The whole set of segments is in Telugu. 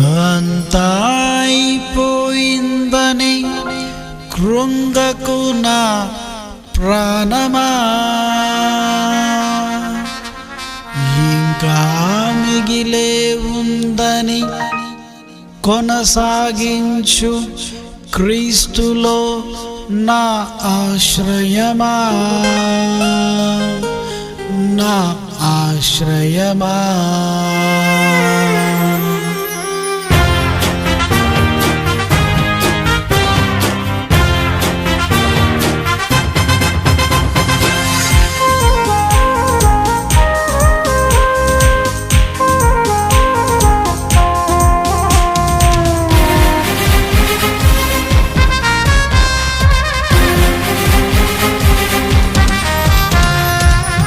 అంతా అయిపోయిందని కృంగకు నా ప్రాణమా, ఇంకా మిగిలే ఉందని కొనసాగించు క్రీస్తులో నా ఆశ్రయమా, నా ఆశ్రయమా.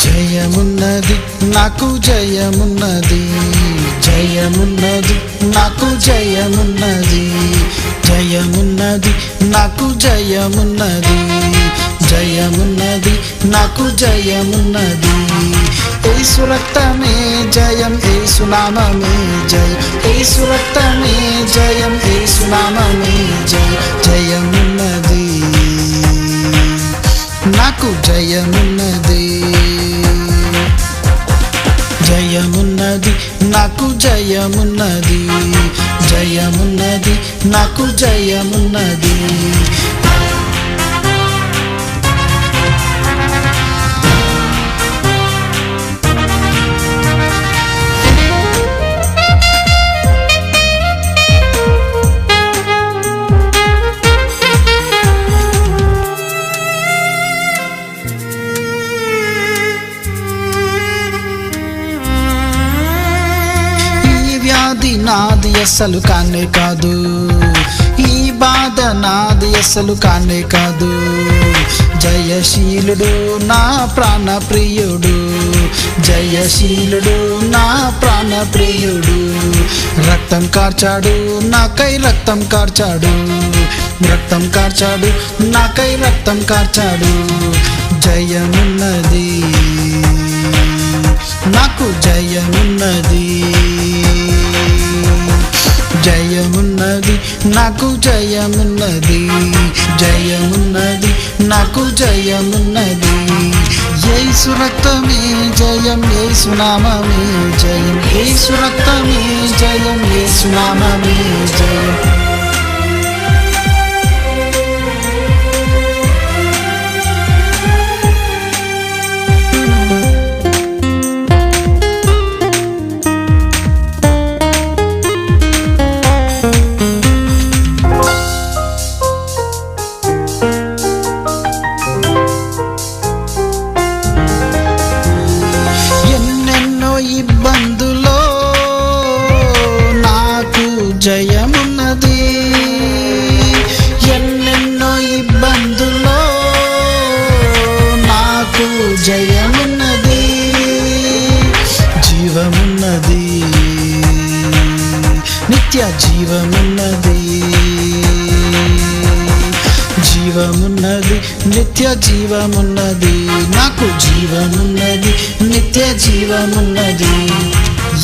జయమున్నది నాకు జయమున్నది, జయమున్నది నాకు జయమున్నది, జయమున్నది నాకు జయమున్నది, జయమున్నది నాకు జయమున్నది. యేసు రక్తమే జయం, యేసు నామమే జయం, యేసు రక్తమే జయం, యేసు నామమే జయం. జయమున్నది నాకు జయమున్నది, జయమున్నది నాకు జయమున్నది, జయమున్నది నాకు జయమున్నది. నాది అస్సలు కానే కాదు, ఈ బాధ నాది అస్సలు కానే కాదు. జయశీలుడు నా ప్రాణ ప్రియుడు, జయశీలుడు నా ప్రాణ ప్రియుడు. రక్తం కార్చాడు నాకై రక్తం కార్చాడు, రక్తం కార్చాడు నాకై రక్తం కార్చాడు. జయమున్నది నాకు జయమున్నది, జయమున్నది నాకు జయమున్నది, జయమున్నది నాకు జయమున్నది. యేసు రక్తమే జయం, యేసు నామమే జయం, యేసు రక్తమే జయం, యేసు నామమే జయం. ఇబ్బందులో నాకు జయమున్నది, ఎన్నెన్నో ఇబ్బందులో నాకు జయమున్నది. జీవమున్నది నిత్య జీవమున్నది, జీవమున్నది నిత్య జీవమున్నది, నాకు జీవమున్నది నిత్య జీవమున్నది.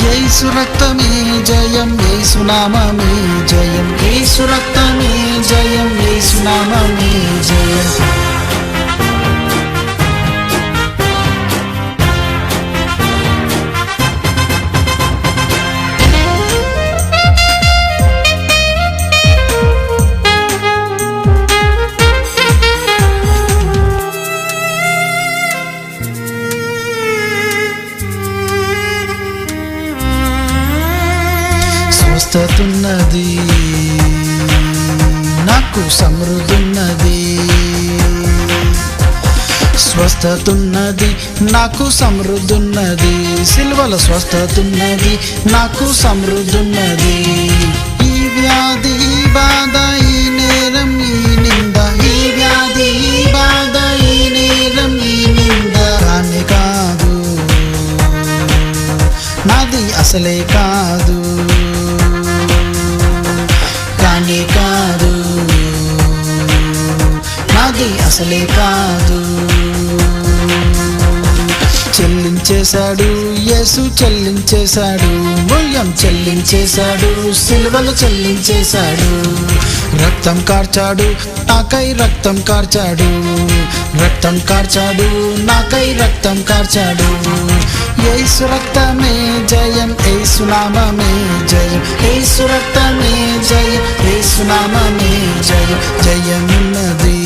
యేసు రక్తమే జయం, యేసు నామమే జయం, యేసు రక్తమే జయం, యేసు నామమే జయం. స్వస్థతున్నది నాకు సమృద్ధున్నది, స్వస్థతున్నది నాకు సమృద్ధున్నది. సిల్వల స్వస్థతున్నది నాకు సమృద్ధున్నది. ఈ వ్యాధి ఈ బాధ ఈ నేరం ఈ నింద, ఈ వ్యాధి ఈ బాధ ఈ నేరం ఈ నింద కానే కాదు, నాది అసలే కాదు, కానే కాదు, నాది అసలే కాదు. చెల్లించేశాడు, యేసు చెల్లించేశాడు, మూల్యం చెల్లించేశాడు, సిలువలు చెల్లించేశాడు. రక్తం కార్చాడు, నాకై రక్తం కార్చాడు, రక్తం కార్చాడు, నాకై రక్తం కార్చాడు. యేసు రక్తమే జయం, యేసు నామమే జయం, యేసు రక్తమే జయం, యేసు నామమే జయం. జయమున్నది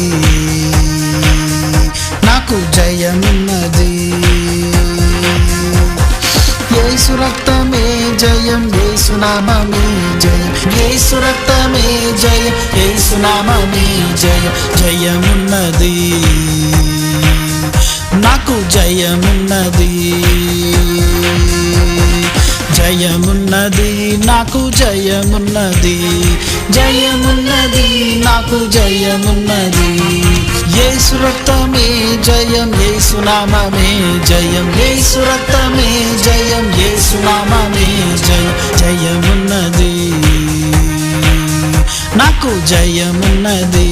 నాకు, జయమున్నది. యేసు రక్తమే జయం, యేసు నామమే జయం, యేసు రక్తమే జయం, యేసు నామమే జయం. జయమున్నది నాకు, జయమున్నది. జయమున్నది నాకు, జయమున్నది, జయమున్నది నాకు, జయమున్నది. యేసు రక్తమే జయం, యేసు నామమే జయం, యేసు రక్తమే జయం, యేసు నామమే జయం. జయమున్నది నాకు, జయమున్నది.